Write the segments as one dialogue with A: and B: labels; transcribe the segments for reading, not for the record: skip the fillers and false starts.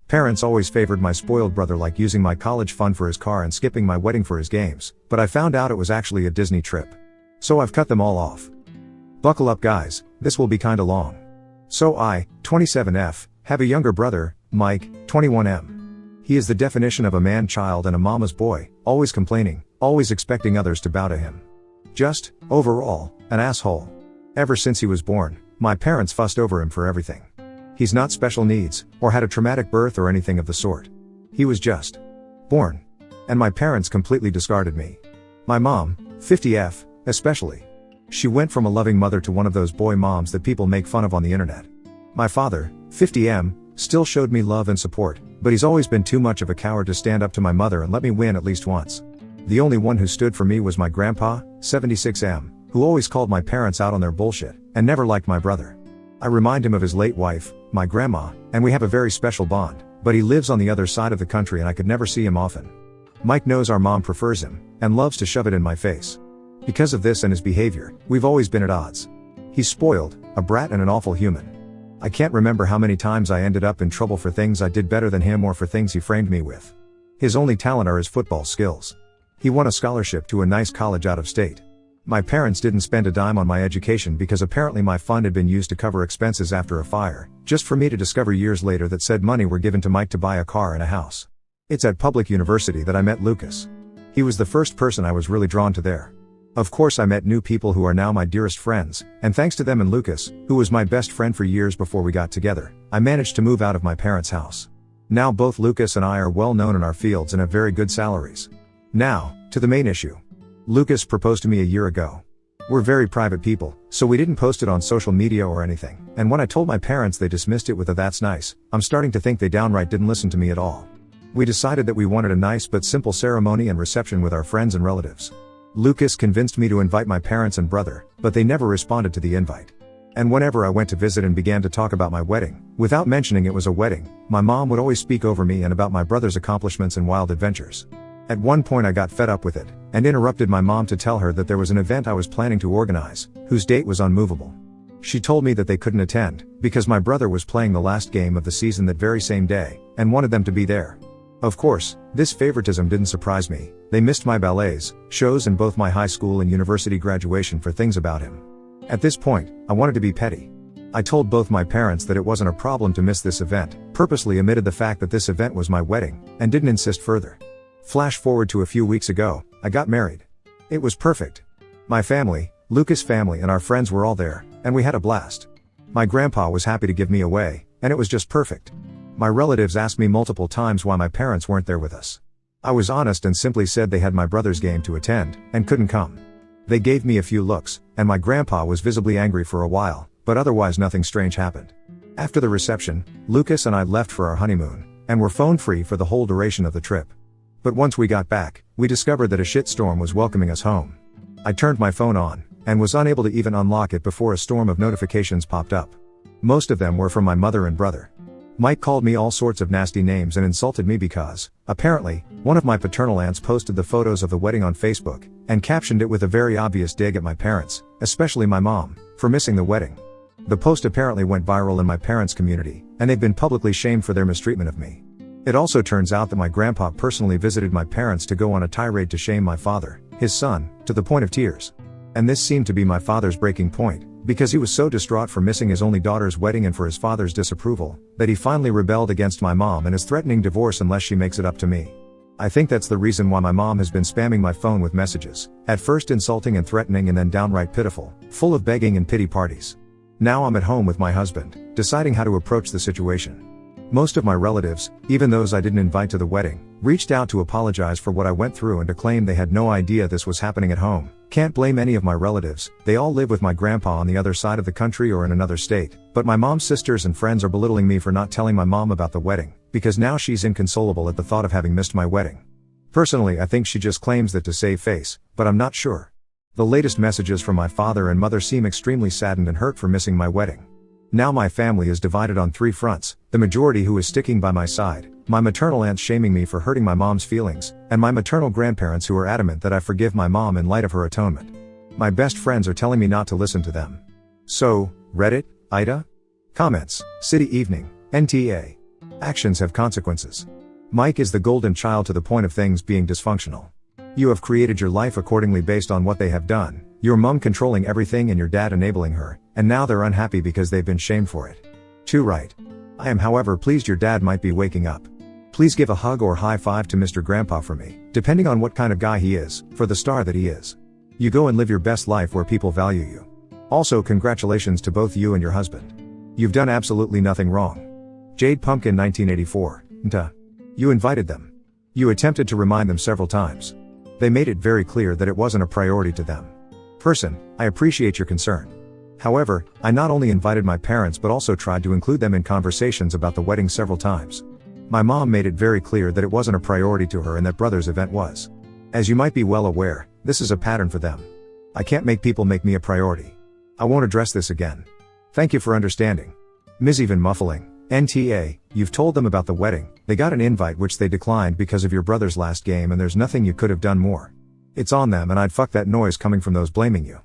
A: Parents always favored my spoiled brother, like using my college fund for his car and skipping my wedding for his games, but I found out it was actually a Disney trip. So I've cut them all off. Buckle up guys, this will be kinda long. So I, 27F, have a younger brother, Mike, 21M. He is the definition of a man-child and a mama's boy, always complaining, always expecting others to bow to him. Just, overall, an asshole. Ever since he was born, my parents fussed over him for everything. He's not special needs, or had a traumatic birth or anything of the sort. He was just born. And my parents completely discarded me. My mom, 50F, especially. She went from a loving mother to one of those boy moms that people make fun of on the internet. My father, 50M, still showed me love and support, but he's always been too much of a coward to stand up to my mother and let me win at least once. The only one who stood for me was my grandpa, 76M, who always called my parents out on their bullshit, and never liked my brother. I remind him of his late wife, my grandma, and we have a very special bond, but he lives on the other side of the country and I could never see him often. Mike knows our mom prefers him, and loves to shove it in my face. Because of this and his behavior, we've always been at odds. He's spoiled, a brat and an awful human. I can't remember how many times I ended up in trouble for things I did better than him or for things he framed me with. His only talent are his football skills. He won a scholarship to a nice college out of state. My parents didn't spend a dime on my education because apparently my fund had been used to cover expenses after a fire, just for me to discover years later that said money were given to Mike to buy a car and a house. It's at public university that I met Lucas. He was the first person I was really drawn to there. Of course I met new people who are now my dearest friends, and thanks to them and Lucas, who was my best friend for years before we got together, I managed to move out of my parents' house. Now both Lucas and I are well known in our fields and have very good salaries. Now, to the main issue. Lucas proposed to me a year ago. We're very private people, so we didn't post it on social media or anything, and when I told my parents they dismissed it with a "that's nice." I'm starting to think they downright didn't listen to me at all. We decided that we wanted a nice but simple ceremony and reception with our friends and relatives. Lucas convinced me to invite my parents and brother, but they never responded to the invite. And whenever I went to visit and began to talk about my wedding, without mentioning it was a wedding, my mom would always speak over me and about my brother's accomplishments and wild adventures. At one point I got fed up with it, and interrupted my mom to tell her that there was an event I was planning to organize, whose date was unmovable. She told me that they couldn't attend, because my brother was playing the last game of the season that very same day, and wanted them to be there. Of course, this favoritism didn't surprise me. They missed my ballets, shows and both my high school and university graduation for things about him. At this point, I wanted to be petty. I told both my parents that it wasn't a problem to miss this event, purposely omitted the fact that this event was my wedding, and didn't insist further. Flash forward to a few weeks ago, I got married. It was perfect. My family, Lucas' family and our friends were all there, and we had a blast. My grandpa was happy to give me away, and it was just perfect. My relatives asked me multiple times why my parents weren't there with us. I was honest and simply said they had my brother's game to attend, and couldn't come. They gave me a few looks, and my grandpa was visibly angry for a while, but otherwise nothing strange happened. After the reception, Lucas and I left for our honeymoon, and were phone-free for the whole duration of the trip. But once we got back, we discovered that a shitstorm was welcoming us home. I turned my phone on, and was unable to even unlock it before a storm of notifications popped up. Most of them were from my mother and brother. Mike called me all sorts of nasty names and insulted me because, apparently, one of my paternal aunts posted the photos of the wedding on Facebook, and captioned it with a very obvious dig at my parents, especially my mom, for missing the wedding. The post apparently went viral in my parents' community, and they've been publicly shamed for their mistreatment of me. It also turns out that my grandpa personally visited my parents to go on a tirade to shame my father, his son, to the point of tears. And this seemed to be my father's breaking point, because he was so distraught for missing his only daughter's wedding and for his father's disapproval, that he finally rebelled against my mom and is threatening divorce unless she makes it up to me. I think that's the reason why my mom has been spamming my phone with messages, at first insulting and threatening and then downright pitiful, full of begging and pity parties. Now I'm at home with my husband, deciding how to approach the situation. Most of my relatives, even those I didn't invite to the wedding, reached out to apologize for what I went through and to claim they had no idea this was happening at home. Can't blame any of my relatives, they all live with my grandpa on the other side of the country or in another state, but my mom's sisters and friends are belittling me for not telling my mom about the wedding, because now she's inconsolable at the thought of having missed my wedding. Personally I think she just claims that to save face, but I'm not sure. The latest messages from my father and mother seem extremely saddened and hurt for missing my wedding. Now my family is divided on three fronts, the majority who is sticking by my side, my maternal aunts shaming me for hurting my mom's feelings, and my maternal grandparents who are adamant that I forgive my mom in light of her atonement. My best friends are telling me not to listen to them. So, Reddit, Ida? Comments, City Evening, NTA. Actions have consequences. Mike is the golden child to the point of things being dysfunctional. You have created your life accordingly based on what they have done, your mom controlling everything and your dad enabling her, and now they're unhappy because they've been shamed for it. Too right. I am however pleased your dad might be waking up. Please give a hug or high five to Mr. Grandpa for me, depending on what kind of guy he is, for the star that he is. You go and live your best life where people value you. Also congratulations to both you and your husband. You've done absolutely nothing wrong. Jade Pumpkin 1984. You invited them. You attempted to remind them several times. They made it very clear that it wasn't a priority to them. Person, I appreciate your concern. However, I not only invited my parents but also tried to include them in conversations about the wedding several times. My mom made it very clear that it wasn't a priority to her and that brother's event was. As you might be well aware, this is a pattern for them. I can't make people make me a priority. I won't address this again. Thank you for understanding. Ms. Even Muffling, NTA, you've told them about the wedding, they got an invite which they declined because of your brother's last game and there's nothing you could have done more. It's on them and I'd fuck that noise coming from those blaming you.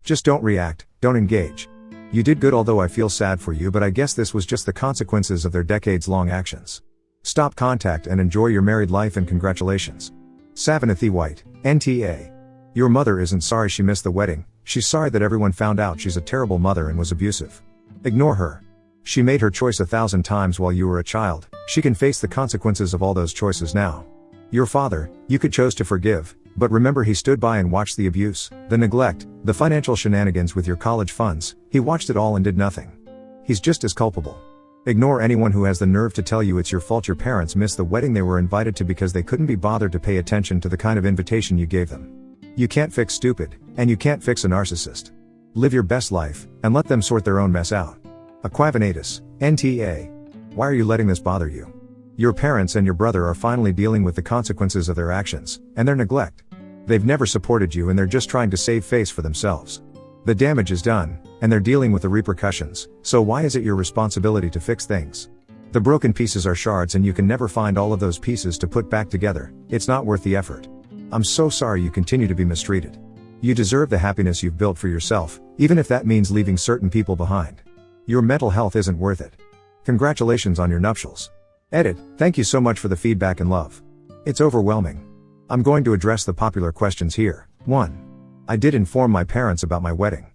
A: Just don't react, don't engage. You did good although I feel sad for you but I guess this was just the consequences of their decades-long actions. Stop contact and enjoy your married life and congratulations. Savanathy White, NTA. Your mother isn't sorry she missed the wedding, she's sorry that everyone found out she's a terrible mother and was abusive. Ignore her. She made her choice 1,000 times while you were a child, she can face the consequences of all those choices now. Your father, you could choose to forgive, but remember he stood by and watched the abuse, the neglect, the financial shenanigans with your college funds, he watched it all and did nothing. He's just as culpable. Ignore anyone who has the nerve to tell you it's your fault your parents missed the wedding they were invited to because they couldn't be bothered to pay attention to the kind of invitation you gave them. You can't fix stupid, and you can't fix a narcissist. Live your best life, and let them sort their own mess out. Aquavinatus, NTA. Why are you letting this bother you? Your parents and your brother are finally dealing with the consequences of their actions, and their neglect. They've never supported you and they're just trying to save face for themselves. The damage is done, and they're dealing with the repercussions, so why is it your responsibility to fix things? The broken pieces are shards and you can never find all of those pieces to put back together, it's not worth the effort. I'm so sorry you continue to be mistreated. You deserve the happiness you've built for yourself, even if that means leaving certain people behind. Your mental health isn't worth it. Congratulations on your nuptials. Edit, thank you so much for the feedback and love. It's overwhelming. I'm going to address the popular questions here. 1. I did inform my parents about my wedding.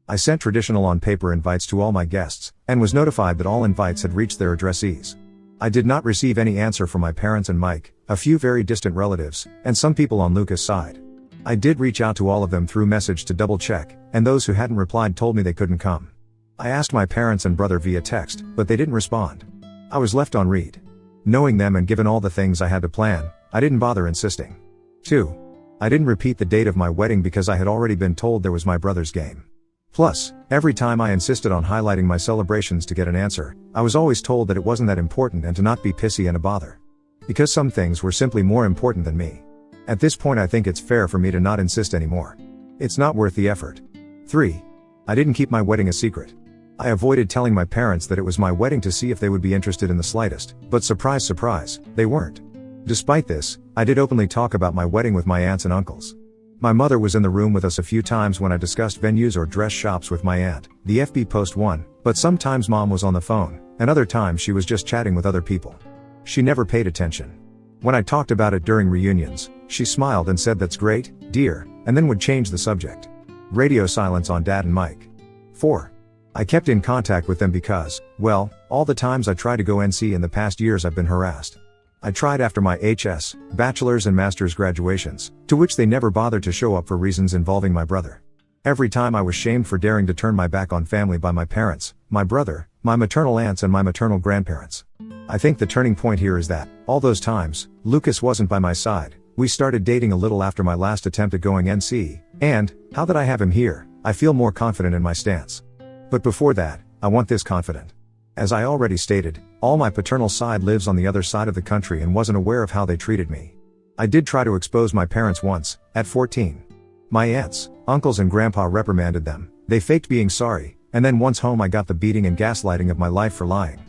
A: I sent traditional on-paper invites to all my guests, and was notified that all invites had reached their addressees. I did not receive any answer from my parents and Mike, a few very distant relatives, and some people on Lucas' side. I did reach out to all of them through message to double check, and those who hadn't replied told me they couldn't come. I asked my parents and brother via text, but they didn't respond. I was left on read. Knowing them and given all the things I had to plan, I didn't bother insisting. 2. I didn't repeat the date of my wedding because I had already been told there was my brother's game. Plus, every time I insisted on highlighting my celebrations to get an answer, I was always told that it wasn't that important and to not be pissy and a bother. Because some things were simply more important than me. At this point I think it's fair for me to not insist anymore. It's not worth the effort. 3. I didn't keep my wedding a secret. I avoided telling my parents that it was my wedding to see if they would be interested in the slightest, but surprise surprise, they weren't. Despite this, I did openly talk about my wedding with my aunts and uncles. My mother was in the room with us a few times when I discussed venues or dress shops with my aunt, the FB post one, but sometimes mom was on the phone, and other times she was just chatting with other people. She never paid attention. When I talked about it during reunions, she smiled and said that's great, dear, and then would change the subject. Radio silence on Dad and Mike. 4. I kept in contact with them because, well, all the times I tried to go NC in the past years I've been harassed. I tried after my HS, bachelor's and master's graduations, to which they never bothered to show up for reasons involving my brother. Every time I was shamed for daring to turn my back on family by my parents, my brother, my maternal aunts and my maternal grandparents. I think the turning point here is that, all those times, Lucas wasn't by my side. We started dating a little after my last attempt at going NC, and, now that I have him here, I feel more confident in my stance. But before that, I want this confident. As I already stated, all my paternal side lives on the other side of the country and wasn't aware of how they treated me. I did try to expose my parents once, at 14. My aunts, uncles and grandpa reprimanded them, they faked being sorry, and then once home I got the beating and gaslighting of my life for lying.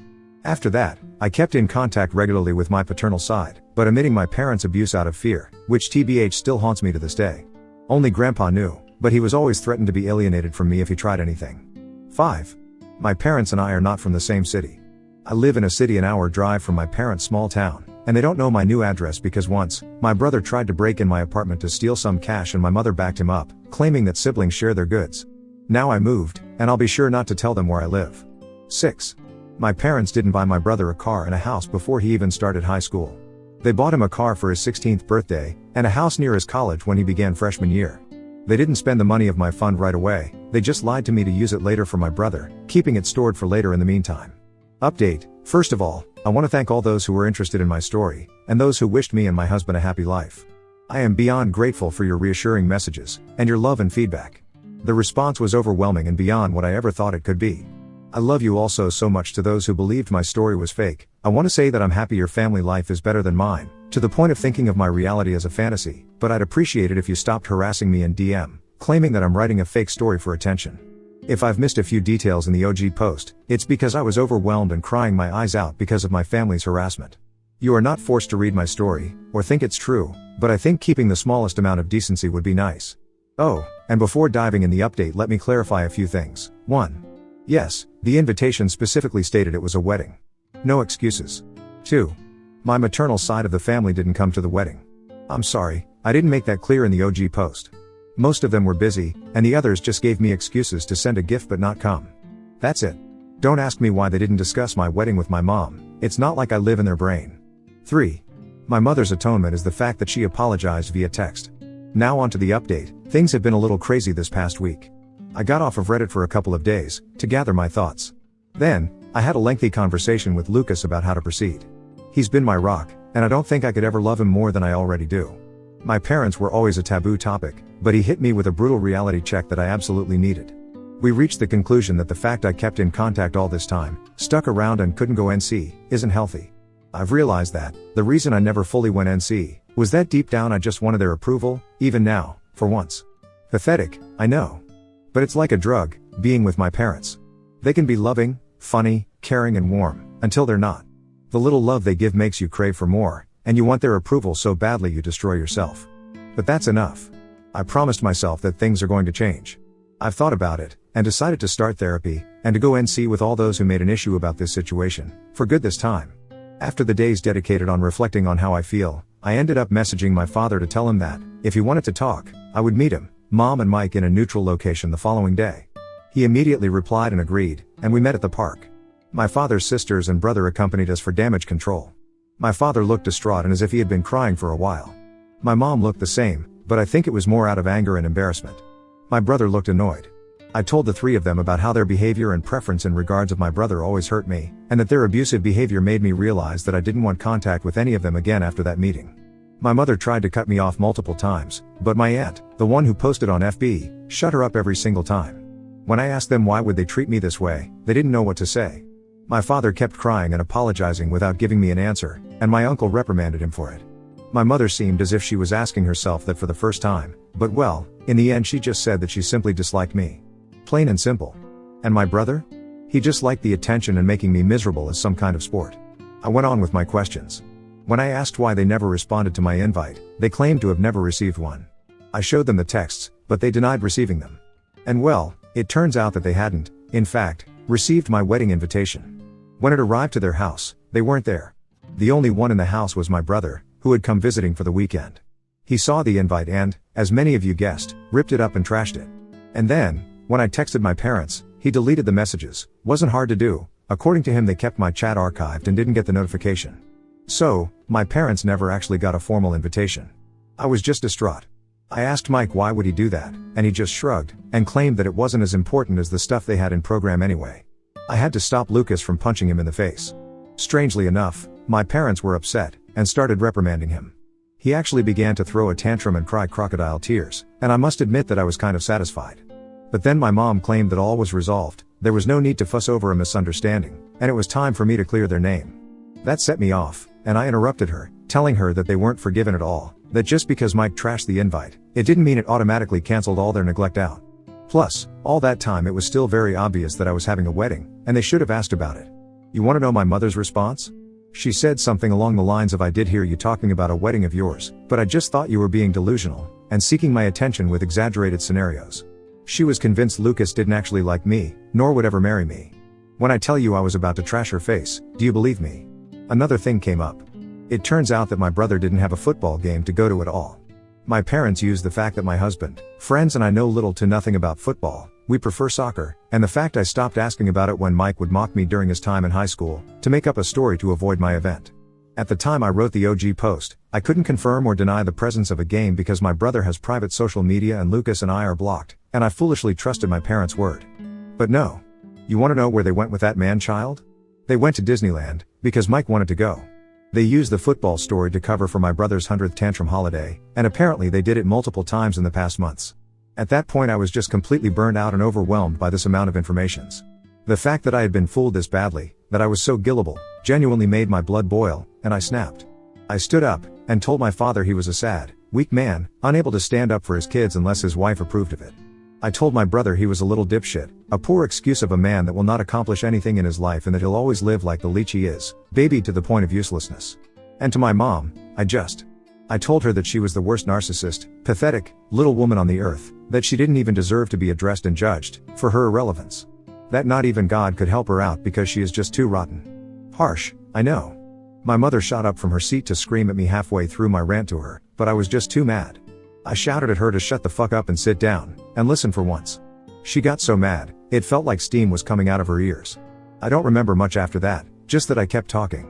A: After that, I kept in contact regularly with my paternal side, but omitting my parents' abuse out of fear, which TBH still haunts me to this day. Only grandpa knew, but he was always threatened to be alienated from me if he tried anything. 5. My parents and I are not from the same city. I live in a city an hour drive from my parents' small town, and they don't know my new address because once, my brother tried to break in my apartment to steal some cash and my mother backed him up, claiming that siblings share their goods. Now I moved, and I'll be sure not to tell them where I live. 6. My parents didn't buy my brother a car and a house before he even started high school. They bought him a car for his 16th birthday, and a house near his college when he began freshman year. They didn't spend the money of my fund right away, they just lied to me to use it later for my brother, keeping it stored for later in the meantime. Update: first of all, I want to thank all those who were interested in my story, and those who wished me and my husband a happy life. I am beyond grateful for your reassuring messages, and your love and feedback. The response was overwhelming and beyond what I ever thought it could be. I love you also so much. To those who believed my story was fake, I want to say that I'm happy your family life is better than mine, to the point of thinking of my reality as a fantasy, but I'd appreciate it if you stopped harassing me in DM, claiming that I'm writing a fake story for attention. If I've missed a few details in the OG post, it's because I was overwhelmed and crying my eyes out because of my family's harassment. You are not forced to read my story, or think it's true, but I think keeping the smallest amount of decency would be nice. Oh, and before diving in the update, let me clarify a few things. 1. Yes, the invitation specifically stated it was a wedding. No excuses. 2. My maternal side of the family didn't come to the wedding. I'm sorry, I didn't make that clear in the OG post. Most of them were busy, and the others just gave me excuses to send a gift but not come. That's it. Don't ask me why they didn't discuss my wedding with my mom, it's not like I live in their brain. 3. My mother's atonement is the fact that she apologized via text. Now on to the update. Things have been a little crazy this past week. I got off of Reddit for a couple of days, to gather my thoughts. Then, I had a lengthy conversation with Lucas about how to proceed. He's been my rock, and I don't think I could ever love him more than I already do. My parents were always a taboo topic, but he hit me with a brutal reality check that I absolutely needed. We reached the conclusion that the fact I kept in contact all this time, stuck around and couldn't go NC, isn't healthy. I've realized that, the reason I never fully went NC, was that deep down I just wanted their approval, even now, for once. Pathetic, I know. But it's like a drug, being with my parents. They can be loving, funny, caring and warm, until they're not. The little love they give makes you crave for more, and you want their approval so badly you destroy yourself. But that's enough. I promised myself that things are going to change. I've thought about it, and decided to start therapy, and to go NC with all those who made an issue about this situation, for good this time. After the days dedicated on reflecting on how I feel, I ended up messaging my father to tell him that, if he wanted to talk, I would meet him, Mom and Mike in a neutral location the following day. He immediately replied and agreed, and we met at the park. My father's sisters and brother accompanied us for damage control. My father looked distraught and as if he had been crying for a while. My mom looked the same, but I think it was more out of anger and embarrassment. My brother looked annoyed. I told the three of them about how their behavior and preference in regards of my brother always hurt me, and that their abusive behavior made me realize that I didn't want contact with any of them again after that meeting. My mother tried to cut me off multiple times, but my aunt, the one who posted on FB, shut her up every single time. When I asked them why would they treat me this way, they didn't know what to say. My father kept crying and apologizing without giving me an answer, and my uncle reprimanded him for it. My mother seemed as if she was asking herself that for the first time, but well, in the end she just said that she simply disliked me. Plain and simple. And my brother? He just liked the attention and making me miserable as some kind of sport. I went on with my questions. When I asked why they never responded to my invite, they claimed to have never received one. I showed them the texts, but they denied receiving them. And well, it turns out that they hadn't, in fact, received my wedding invitation. When it arrived to their house, they weren't there. The only one in the house was my brother, who had come visiting for the weekend. He saw the invite and, as many of you guessed, ripped it up and trashed it. And then, when I texted my parents, he deleted the messages. Wasn't hard to do. According to him, they kept my chat archived and didn't get the notification. So, my parents never actually got a formal invitation. I was just distraught. I asked Mike why would he do that, and he just shrugged, and claimed that it wasn't as important as the stuff they had in program anyway. I had to stop Lucas from punching him in the face. Strangely enough, my parents were upset, and started reprimanding him. He actually began to throw a tantrum and cry crocodile tears, and I must admit that I was kind of satisfied. But then my mom claimed that all was resolved, there was no need to fuss over a misunderstanding, and it was time for me to clear their name. That set me off, and I interrupted her, telling her that they weren't forgiven at all, that just because Mike trashed the invite, it didn't mean it automatically canceled all their neglect out. Plus, all that time it was still very obvious that I was having a wedding, and they should have asked about it. You want to know my mother's response? She said something along the lines of I did hear you talking about a wedding of yours, but I just thought you were being delusional, and seeking my attention with exaggerated scenarios. She was convinced Lucas didn't actually like me, nor would ever marry me. When I tell you I was about to trash her face, do you believe me? Another thing came up. It turns out that my brother didn't have a football game to go to at all. My parents used the fact that my husband, friends and I know little to nothing about football, we prefer soccer, and the fact I stopped asking about it when Mike would mock me during his time in high school, to make up a story to avoid my event. At the time I wrote the OG post, I couldn't confirm or deny the presence of a game because my brother has private social media and Lucas and I are blocked, and I foolishly trusted my parents' word. But no. You want to know where they went with that man-child? They went to Disneyland, because Mike wanted to go. They used the football story to cover for my brother's 100th tantrum holiday, and apparently they did it multiple times in the past months. At that point I was just completely burned out and overwhelmed by this amount of informations. The fact that I had been fooled this badly, that I was so gullible, genuinely made my blood boil, and I snapped. I stood up, and told my father he was a sad, weak man, unable to stand up for his kids unless his wife approved of it. I told my brother he was a little dipshit, a poor excuse of a man that will not accomplish anything in his life and that he'll always live like the leech he is, babied to the point of uselessness. And to my mom, I told her that she was the worst narcissist, pathetic, little woman on the earth, that she didn't even deserve to be addressed and judged, for her irrelevance. That not even God could help her out because she is just too rotten. Harsh, I know. My mother shot up from her seat to scream at me halfway through my rant to her, but I was just too mad. I shouted at her to shut the fuck up and sit down, and listen for once. She got so mad, it felt like steam was coming out of her ears. I don't remember much after that, just that I kept talking.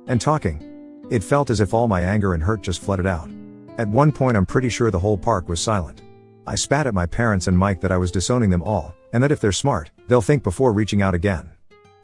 A: And talking. It felt as if all my anger and hurt just flooded out. At one point I'm pretty sure the whole park was silent. I spat at my parents and Mike that I was disowning them all, and that if they're smart, they'll think before reaching out again.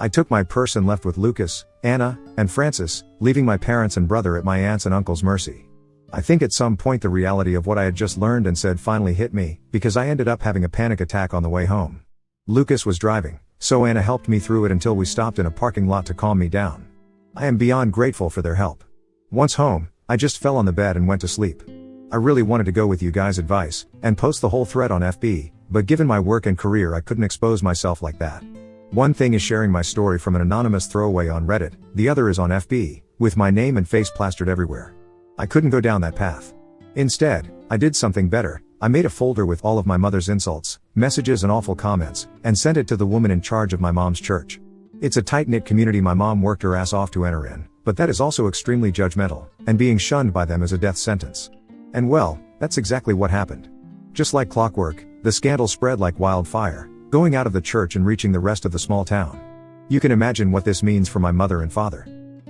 A: I took my purse and left with Lucas, Anna, and Francis, leaving my parents and brother at my aunt's and uncle's mercy. I think at some point the reality of what I had just learned and said finally hit me, because I ended up having a panic attack on the way home. Lucas was driving, so Anna helped me through it until we stopped in a parking lot to calm me down. I am beyond grateful for their help. Once home, I just fell on the bed and went to sleep. I really wanted to go with you guys' advice, and post the whole thread on FB, but given my work and career I couldn't expose myself like that. One thing is sharing my story from an anonymous throwaway on Reddit, the other is on FB, with my name and face plastered everywhere. I couldn't go down that path. Instead, I did something better. I made a folder with all of my mother's insults, messages and awful comments, and sent it to the woman in charge of my mom's church. It's a tight-knit community my mom worked her ass off to enter in, but that is also extremely judgmental, and being shunned by them is a death sentence. And well, that's exactly what happened. Just like clockwork, the scandal spread like wildfire, going out of the church and reaching the rest of the small town. You can imagine what this means for my mother and father.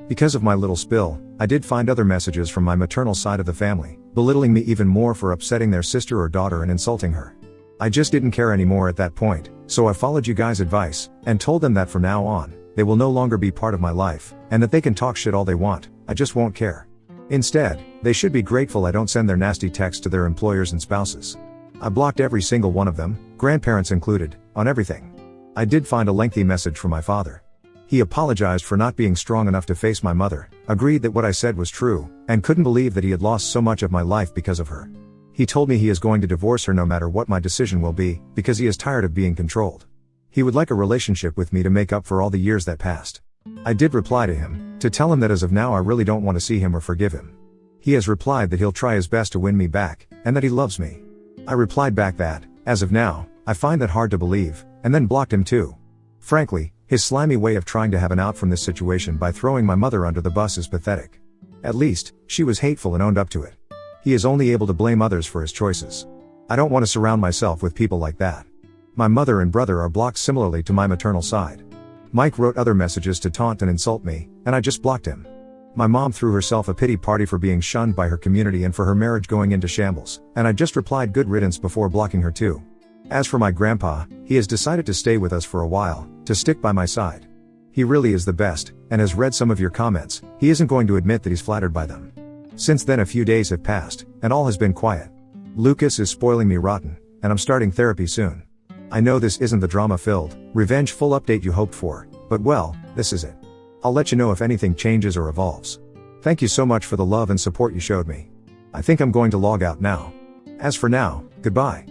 A: Because of my little spill, I did find other messages from my maternal side of the family, belittling me even more for upsetting their sister or daughter and insulting her. I just didn't care anymore at that point, so I followed you guys' advice, and told them that from now on, they will no longer be part of my life, and that they can talk shit all they want, I just won't care. Instead, they should be grateful I don't send their nasty texts to their employers and spouses. I blocked every single one of them, grandparents included, on everything. I did find a lengthy message from my father. He apologized for not being strong enough to face my mother, agreed that what I said was true, and couldn't believe that he had lost so much of my life because of her. He told me he is going to divorce her no matter what my decision will be, because he is tired of being controlled. He would like a relationship with me to make up for all the years that passed. I did reply to him, to tell him that as of now I really don't want to see him or forgive him. He has replied that he'll try his best to win me back, and that he loves me. I replied back that, as of now, I find that hard to believe, and then blocked him too. Frankly, his slimy way of trying to have an out from this situation by throwing my mother under the bus is pathetic. At least, she was hateful and owned up to it. He is only able to blame others for his choices. I don't want to surround myself with people like that. My mother and brother are blocked similarly to my maternal side. Mike wrote other messages to taunt and insult me, and I just blocked him. My mom threw herself a pity party for being shunned by her community and for her marriage going into shambles, and I just replied good riddance before blocking her too. As for my grandpa, he has decided to stay with us for a while, to stick by my side. He really is the best, and has read some of your comments. He isn't going to admit that he's flattered by them. Since then a few days have passed, and all has been quiet. Lucas is spoiling me rotten, and I'm starting therapy soon. I know this isn't the drama-filled, revenge-full update you hoped for, but well, this is it. I'll let you know if anything changes or evolves. Thank you so much for the love and support you showed me. I think I'm going to log out now. As for now, goodbye.